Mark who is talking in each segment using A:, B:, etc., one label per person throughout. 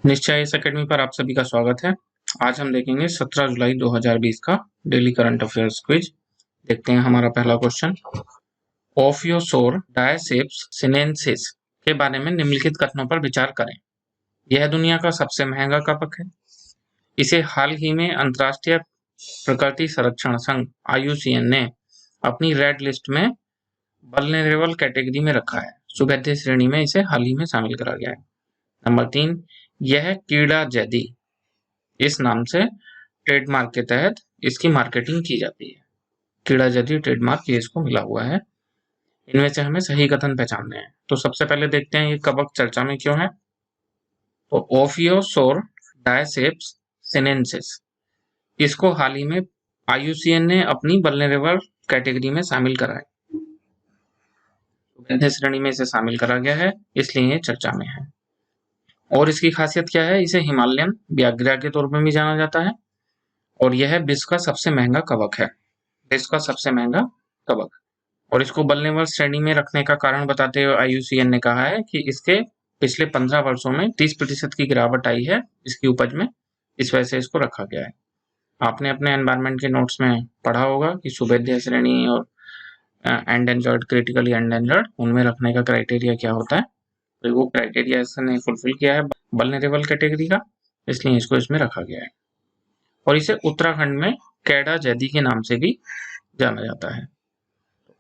A: निश्चय इस अकेडमी पर आप सभी का स्वागत है। आज हम देखेंगे 17 जुलाई 2020 का डेली करंट अफेयर्स क्विज। देखते हैं हमारा पहला क्वेश्चन। ओफियोसोर डायसेप्स सिनेंसिस के बारे में निम्नलिखित कथनों पर विचार करें। यह दुनिया का सबसे महंगा कवक है। इसे हाल ही में अंतर्राष्ट्रीय प्रकृति संरक्षण संघ IUCN ने अपनी रेड लिस्ट में वल्नरेबल कैटेगरी में रखा है। सुभेद्य श्रेणी में इसे हाल ही में शामिल करा गया है। नंबर 3, यह कीड़ा जैदी इस नाम से ट्रेडमार्क के तहत इसकी मार्केटिंग की जाती है। कीड़ा जैदी ट्रेडमार्क ये इसको मिला हुआ है। इनमें से हमें सही कथन पहचानने हैं। तो सबसे पहले देखते हैं ये कवक चर्चा में क्यों है। तो ओफियोसोर डायसेप्स सिनेंसिस इसको हाल ही में IUCN ने अपनी वल्नरेबल कैटेगरी में शामिल करा है। श्रेणी में इसे शामिल करा गया है, इसलिए ये चर्चा में है। और इसकी खासियत क्या है, इसे हिमालयन व्याघ्र के तौर पर भी जाना जाता है और यह विश्व का सबसे महंगा कवक है। विश्व का सबसे महंगा कवक। और इसको वल्नरेबल श्रेणी में रखने का कारण बताते हुए IUCN ने कहा है कि इसके पिछले 15 वर्षों में 30% की गिरावट आई है इसकी उपज में, इस वजह से इसको रखा गया है। आपने अपने एनवायरमेंट के नोट्स में पढ़ा होगा कि सुभेद्य श्रेणी और एंडेंजर्ड, क्रिटिकली एंडेंजर्ड, उनमें रखने का क्राइटेरिया क्या होता है। तो वो क्राइटेरिया इसने फुलफिल किया है वल्नरेबल कैटेगरी का, इसलिए इसको इसमें रखा गया है। और इसे उत्तराखंड में कैडा जैदी के नाम से भी जाना जाता है।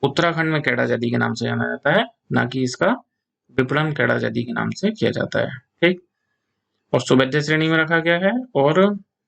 A: उत्तराखंड में कैडा जैदी के नाम से जाना जाता है, ना कि इसका विपणन कैडा जैदी के नाम से किया जाता है। ठीक। और सुभेद्य श्रेणी में रखा गया है और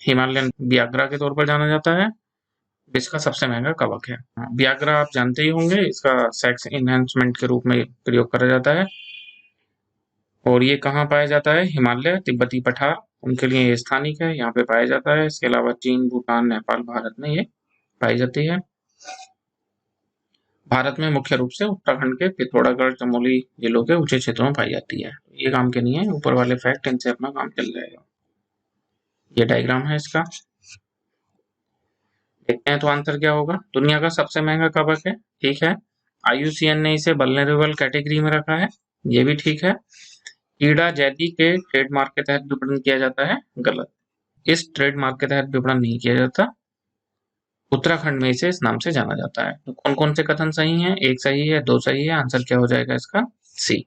A: हिमालयन व्याघ्र के तौर पर जाना जाता है। विश्व का सबसे महंगा कवक है। व्याघ्र आप जानते ही होंगे, इसका सेक्स इनहेंसमेंट के रूप में प्रयोग करा जाता है। और ये कहाँ पाया जाता है, हिमालय, तिब्बती पठार, उनके लिए ये स्थानिक है, यहाँ पे पाया जाता है। इसके अलावा चीन, भूटान, नेपाल, भारत में ये पाई जाती है। भारत में मुख्य रूप से उत्तराखंड के पिथौरागढ़, चमोली जिलों के ऊंचे क्षेत्रों में पाई जाती है। ये काम के नहीं है, ऊपर वाले फैक्ट इनसे अपना काम चल जाएगा। ये डायग्राम है इसका, देखते हैं तो आंसर क्या होगा। दुनिया का सबसे महंगा कवक है, ठीक है। IUCN ने इसे वल्नरेबल कैटेगरी में रखा है, ये भी ठीक है। कीड़ा जैदी के ट्रेडमार्क के तहत विपणन किया जाता है, गलत। इस ट्रेडमार्क के तहत विपणन नहीं किया जाता, उत्तराखंड में इसे इस नाम से जाना जाता है। तो कौन कौन से कथन सही हैं, एक सही है, दो सही है, आंसर क्या हो जाएगा इसका, सी।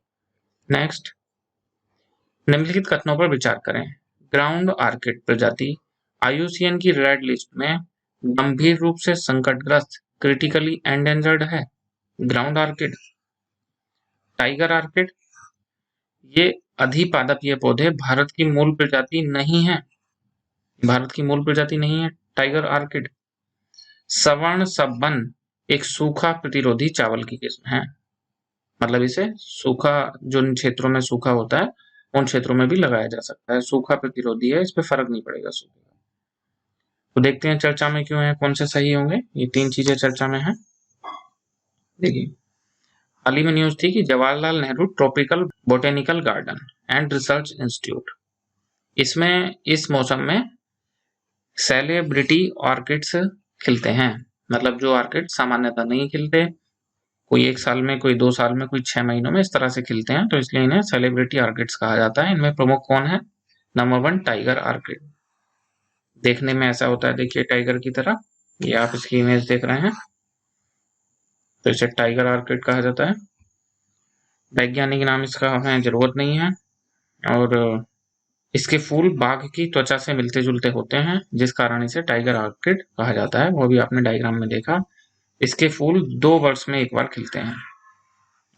A: नेक्स्ट, निम्नलिखित कथनों पर विचार करें। ग्राउंड आर्किड प्रजाति IUCN की रेड लिस्ट में गंभीर रूप से संकटग्रस्त, क्रिटिकली एंडेंजर्ड है। ग्राउंड आर्किड, टाइगर आर्किड, ये अधिपादपीय पौधे भारत की मूल प्रजाति नहीं है, भारत की मूल प्रजाति नहीं है टाइगर आर्किड। सवर्ण सबन एक सूखा प्रतिरोधी चावल की किस्म है, मतलब इसे सूखा, जो क्षेत्रों में सूखा होता है उन क्षेत्रों में भी लगाया जा सकता है। सूखा प्रतिरोधी है, इस पे फर्क नहीं पड़ेगा सूखे का। तो देखते हैं चर्चा में क्यों है, कौन से सही होंगे। ये 3 चीजें चर्चा में है। देखिए, हाल ही में न्यूज थी कि Jawaharlal Nehru tropical botanical garden and research institute, इसमें इस मौसम में सेलिब्रिटी ऑर्किड्स खिलते हैं। मतलब जो ऑर्किड सामान्यतः नहीं खिलते, कोई 1 साल में, कोई 2 साल में, कोई 6 महीनों में, इस तरह से खिलते हैं, तो इसलिए इन्हें सेलिब्रिटी ऑर्किड्स कहा जाता है। इनमें प्रमुख कौन है, नंबर 1 टाइगर ऑर्किड। देखने में ऐसा होता है, देखिए टाइगर की तरह, ये आप इसकी इमेज देख रहे हैं, तो इसे टाइगर ऑर्किड कहा जाता है। वैज्ञानिक नाम इसका हमें जरूरत नहीं है। और इसके फूल बाघ की त्वचा से मिलते जुलते होते हैं, जिस कारण इसे टाइगर ऑर्किड कहा जाता है। वो भी आपने डायग्राम में देखा। इसके फूल 2 वर्ष में एक बार खिलते हैं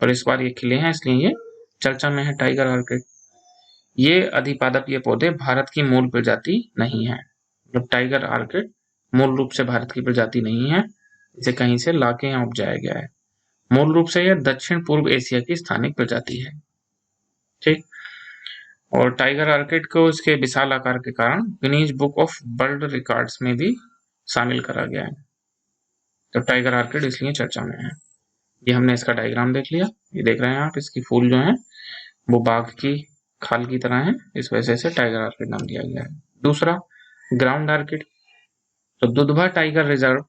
A: और इस बार ये खिले हैं, इसलिए ये चर्चा में है टाइगर ऑर्किड। ये अधिपादपीय पौधे भारत की मूल प्रजाति नहीं है। जब टाइगर ऑर्किड मूल रूप से भारत की प्रजाति नहीं है, इसे कहीं से लाके यहाँ उपजाया गया है। मूल रूप से यह दक्षिण पूर्व एशिया की स्थानिक प्रजाति है, ठीक। और टाइगर ऑर्किड को इसके विशाल आकार के कारण Guinness book of world records में भी शामिल करा गया है। तो टाइगर ऑर्किड इसलिए चर्चा में है। ये हमने इसका डायग्राम देख लिया, ये देख रहे हैं आप, इसकी फूल जो है वो बाघ की खाल की तरह है, इस वजह से टाइगर ऑर्किड नाम दिया गया है। दूसरा, ग्राउंड ऑर्किड। तो दुधवा टाइगर रिजर्व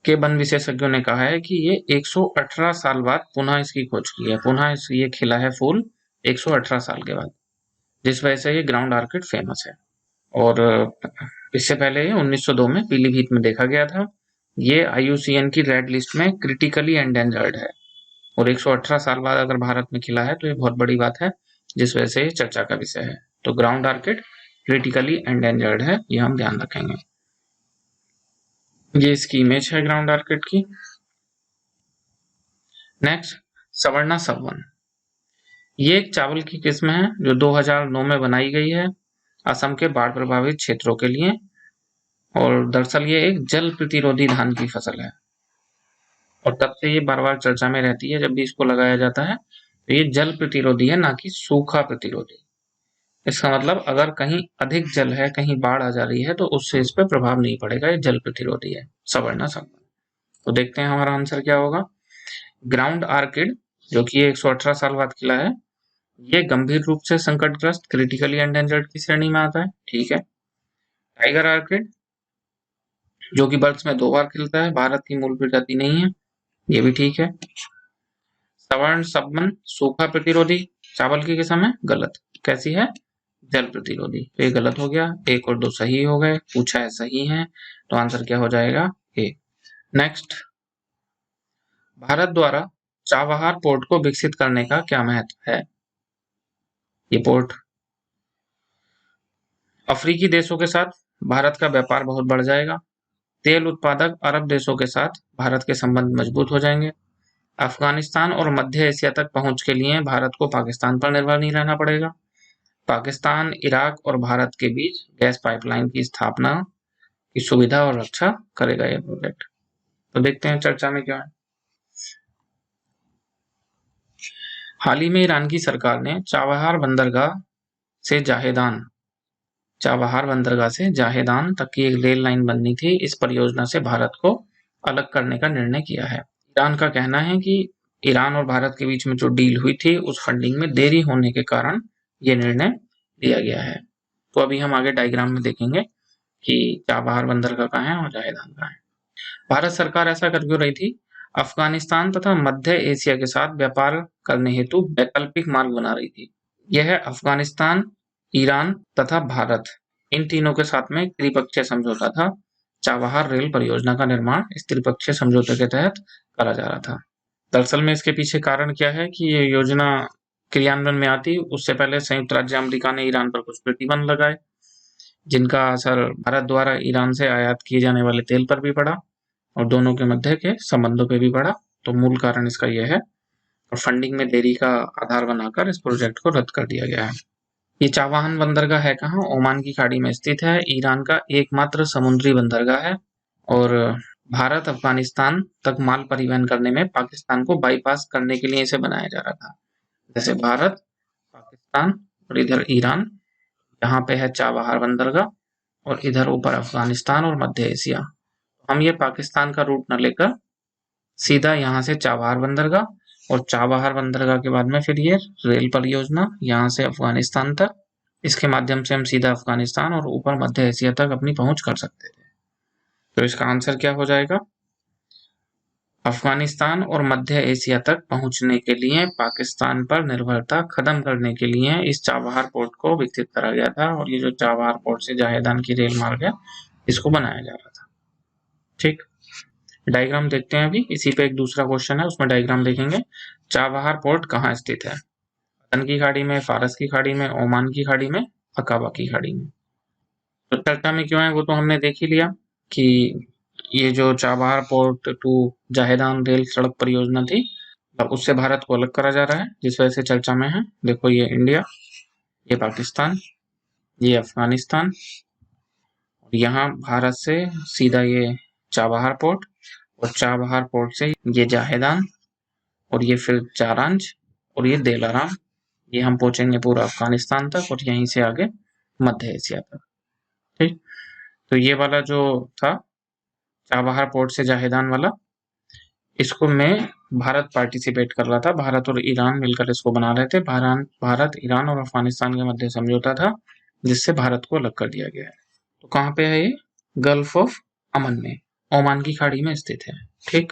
A: के वन विशेषज्ञों ने कहा है कि ये 118 साल बाद पुनः इसकी खोज की है। पुनः ये खिला है फूल 118 साल के बाद। जिस वजह से ये ग्राउंड ऑर्किड फेमस है। और इससे पहले ये 1902 में पीलीभीत में देखा गया था। ये IUCN की रेड लिस्ट में क्रिटिकली एंडेंजर्ड है और 118 साल बाद अगर भारत में खिला है तो ये बहुत बड़ी बात है, जिस वजह से ये चर्चा का विषय है। तो ग्राउंड ऑर्किड क्रिटिकली एंडेंजर्ड है, ये हम ध्यान रखेंगे। ये इसकी इमेज है ग्राउंड ऑर्किड की। नेक्स्ट, सवर्णा सबवन। ये एक चावल की किस्म है जो 2009 में बनाई गई है असम के बाढ़ प्रभावित क्षेत्रों के लिए। और दरअसल ये एक जल प्रतिरोधी धान की फसल है और तब से ये बार बार चर्चा में रहती है। जब भी इसको लगाया जाता है तो ये जल प्रतिरोधी है, ना कि सूखा प्रतिरोधी। इसका मतलब अगर कहीं अधिक जल है, कहीं बाढ़ आ जा रही है, तो उससे इस पर प्रभाव नहीं पड़ेगा, ये जल प्रतिरोधी है। सवर्णा सबवन। तो देखते हैं हमारा आंसर क्या होगा। ग्राउंड ऑर्किड जो कि 118 साल बाद खिला है, ये गंभीर रूप से संकटग्रस्त क्रिटिकली एंडेंजर्ड की श्रेणी में आता है, ठीक है। टाइगर ऑर्किड जो कि वर्ष में 2 बार खिलता है, भारत की मूल प्रजाति नहीं है, ये भी ठीक है। सवर्ण सबवन सूखा प्रतिरोधी चावल की किस्म है, गलत। कैसी है? जल प्रतिरोधी। तो ये गलत हो गया, 1 और 2 सही हो गए, पूछा है सही है, तो आंसर क्या हो जाएगा? ए। नेक्स्ट, भारत द्वारा चाबहार पोर्ट को विकसित करने का क्या महत्व है? ये पोर्ट अफ्रीकी देशों के साथ भारत का व्यापार बहुत बढ़ जाएगा। तेल उत्पादक अरब देशों के साथ भारत के संबंध मजबूत हो जाएंगे। अफगानिस्तान और मध्य एशिया तक पहुंच के लिए भारत को पाकिस्तान पर निर्भर नहीं रहना पड़ेगा। पाकिस्तान, इराक और भारत के बीच गैस पाइपलाइन की स्थापना की सुविधा और रक्षा करेगा यह प्रोजेक्ट। तो देखते हैं चर्चा में क्या है। हाल ही में ईरान की सरकार ने चाबहार बंदरगाह से जाहेदान तक की एक रेल लाइन बननी थी, इस परियोजना से भारत को अलग करने का निर्णय किया है। ईरान का कहना है कि ईरान और भारत के बीच में जो डील हुई थी उस फंडिंग में देरी होने के कारण ये निर्णय लिया गया है। तो अभी हम आगे डायग्राम में देखेंगे कि चाबहार बंदरगाह कहाँ है और जाहेदान कहाँ है। भारत सरकार ऐसा कर क्यों रही थी? अफगानिस्तान तथा मध्य एशिया के साथ व्यापार करने हेतु वैकल्पिक मार्ग बना रही थी। यह अफगानिस्तान, ईरान तथा भारत इन तीनों के साथ में त्रिपक्षीय समझौता था। चाबहार रेल परियोजना का निर्माण इस त्रिपक्षीय समझौते के तहत करा जा रहा था। दरअसल में इसके पीछे कारण क्या है कि ये योजना क्रियान्वयन में आती उससे पहले संयुक्त राज्य अमेरिका ने ईरान पर कुछ प्रतिबंध लगाए, जिनका असर भारत द्वारा ईरान से आयात किए जाने वाले तेल पर भी पड़ा और दोनों के मध्य के संबंधों पे भी पड़ा। तो मूल कारण इसका यह है और फंडिंग में देरी का आधार बनाकर इस प्रोजेक्ट को रद्द कर दिया गया है। ये चाबहार बंदरगाह है कहाँ? ओमान की खाड़ी में स्थित है, ईरान का एकमात्र समुद्री बंदरगाह है और भारत अफगानिस्तान तक माल परिवहन करने में पाकिस्तान को बाईपास करने के लिए इसे बनाया जा रहा था। जैसे भारत, पाकिस्तान और इधर ईरान, यहाँ पे है चाबहार बंदरगाह और इधर ऊपर अफगानिस्तान और मध्य एशिया। हम ये पाकिस्तान का रूट न लेकर सीधा यहाँ से चाबहार बंदरगाह और चाबहार बंदरगाह के बाद में फिर ये रेल परियोजना यहाँ से अफगानिस्तान तक, इसके माध्यम से हम सीधा अफगानिस्तान और ऊपर मध्य एशिया तक अपनी पहुंच कर सकते थे। तो इसका आंसर क्या हो जाएगा? अफगानिस्तान और मध्य एशिया तक पहुंचने के लिए पाकिस्तान पर निर्भरता खत्म करने के लिए इस चाबहार पोर्ट को विकसित करा गया था और ये जो चाबहार पोर्ट से जाहेदान की रेल मार्ग है इसको बनाया जा रहा था। ठीक, डायग्राम देखते हैं अभी। इसी पे एक दूसरा क्वेश्चन है, उसमें डायग्राम देखेंगे। चाबहार पोर्ट कहाँ स्थित है? अदन की खाड़ी में, फारस की खाड़ी में, ओमान की खाड़ी में, अकाबा की खाड़ी में। तो चर्चा में क्यों है वो तो हमने देख ही लिया कि ये जो Chabahar port to Zahedan rail सड़क परियोजना थी, अब उससे भारत को अलग करा जा रहा है, जिस वजह से चर्चा में है। देखो, ये इंडिया, ये पाकिस्तान, ये अफगानिस्तान और यहाँ भारत से सीधा ये चाबहार पोर्ट और चाबहार पोर्ट से ये जाहेदान और ये फिर चारांज और ये देलाराम, ये हम पहुंचेंगे पूरा अफगानिस्तान तक और यहीं से आगे मध्य एशिया तक। ठीक, तो ये वाला जो था चाबहार पोर्ट से जाहेदान वाला, इसको में भारत पार्टिसिपेट कर रहा था, भारत और ईरान मिलकर इसको बना रहे थे। भारत, ईरान और अफगानिस्तान के मध्य समझौता था जिससे भारत को अलग कर दिया गया है। तो कहाँ पे है ये? गल्फ ऑफ अमन में, ओमान की खाड़ी में स्थित है। ठीक,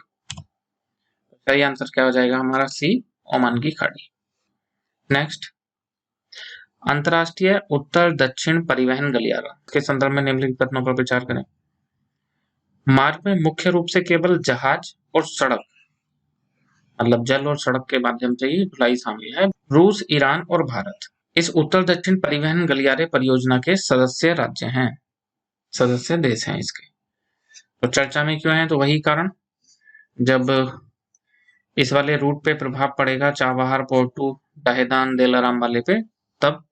A: सही आंसर क्या हो जाएगा हमारा? सी, ओमान की खाड़ी। नेक्स्ट, अंतर्राष्ट्रीय उत्तर दक्षिण परिवहन गलियारा के संदर्भ में निम्नलिखित कथनों पर विचार करें। मार्ग में मुख्य रूप से केवल जहाज और सड़क, मतलब जल और सड़क के माध्यम से ही ढुलाई शामिल है। रूस, ईरान और भारत इस उत्तर दक्षिण परिवहन गलियारे परियोजना के सदस्य राज्य हैं, सदस्य देश हैं इसके। तो चर्चा में क्यों है? तो वही कारण, जब इस वाले रूट पे प्रभाव पड़ेगा चाबहार, पोर्टू, दहेदान, दिलाराम वाले पे, तब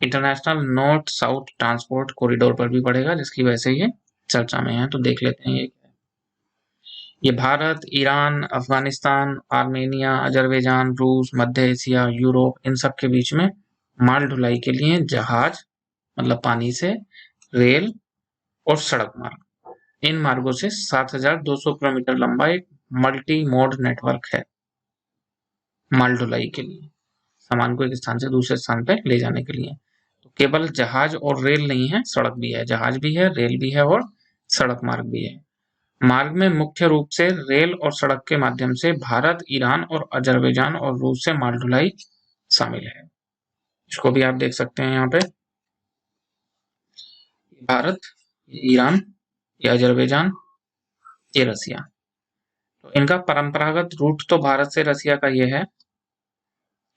A: international north south transport corridor पर भी पड़ेगा, जिसकी वजह से ये चर्चा में है। तो देख लेते हैं ये Bharat, Iran, Afghanistan, Armenia, Azerbaijan, रूस, मध्य एशिया, यूरोप, इन सब के बीच में माल ढुलाई के लिए जहाज मतलब पानी से, रेल और सड़क मार्ग, इन मार्गों से 7,200 किलोमीटर लंबा एक मल्टी मोड नेटवर्क है माल ढुलाई के लिए, सामान को एक स्थान से दूसरे स्थान पर ले जाने के लिए। तो केवल जहाज और रेल नहीं है, सड़क भी है, जहाज भी है, रेल भी है और सड़क मार्ग भी है। मार्ग में मुख्य रूप से रेल और सड़क के माध्यम से भारत, ईरान और अजरबैजान और रूस से माल ढुलाई शामिल है। इसको भी आप देख सकते हैं यहाँ पे, भारत, ईरान, ये अजरबैजान, ये रसिया। तो इनका परंपरागत रूट तो भारत से रसिया का ये है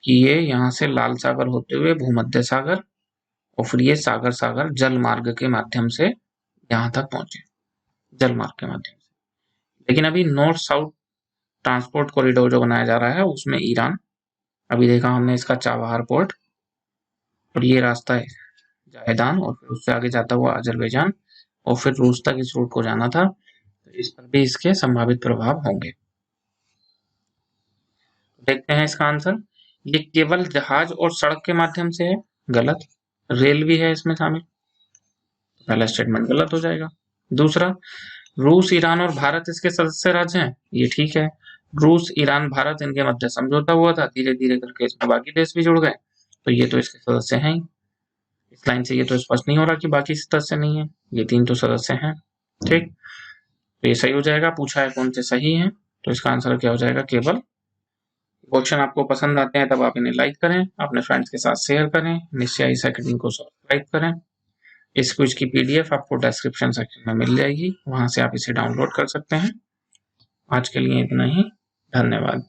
A: कि ये यहाँ से लाल सागर होते हुए भूमध्य सागर और फिर ये सागर सागर जल मार्ग के माध्यम से यहाँ तक पहुंचे, जल मार्ग के माध्यम से। लेकिन अभी नॉर्थ साउथ ट्रांसपोर्ट कॉरिडोर जो बनाया जा रहा है उसमें ईरान, अभी देखा हमने इसका चाबहार पोर्ट, और ये रास्ता है जायदान, और फिर उससे आगे जाता हुआ अजरबैजान, और फिर रूस तक इस रूट को जाना था। तो इस पर भी इसके संभावित प्रभाव होंगे। देखते हैं इसका आंसर। ये केवल जहाज और सड़क के माध्यम से है, गलत, रेल भी है इसमें शामिल, पहला स्टेटमेंट गलत हो जाएगा। दूसरा, रूस, ईरान और भारत इसके सदस्य राज्य हैं, ये ठीक है। रूस, ईरान, भारत, इनके मध्य समझौता हुआ था, धीरे धीरे करके इसमें बाकी देश भी जुड़ गए, तो ये तो इसके सदस्य हैं ही। इस लाइन से ये तो स्पष्ट नहीं हो रहा कि बाकी सदस्य नहीं है, ये तीन तो सदस्य हैं, ठीक। तो ये सही हो जाएगा। पूछा है कौन से सही है, तो इसका आंसर क्या हो जाएगा? केवल। क्वेश्चन आपको पसंद आते हैं तब आप इन्हें लाइक करें, अपने फ्रेंड्स के साथ शेयर करें, निश्चय इस अकेडमी को सब्सक्राइब करें। इस क्विज की पीडीएफ आपको डिस्क्रिप्शन सेक्शन में मिल जाएगी, वहां से आप इसे डाउनलोड कर सकते हैं। आज के लिए इतना ही, धन्यवाद।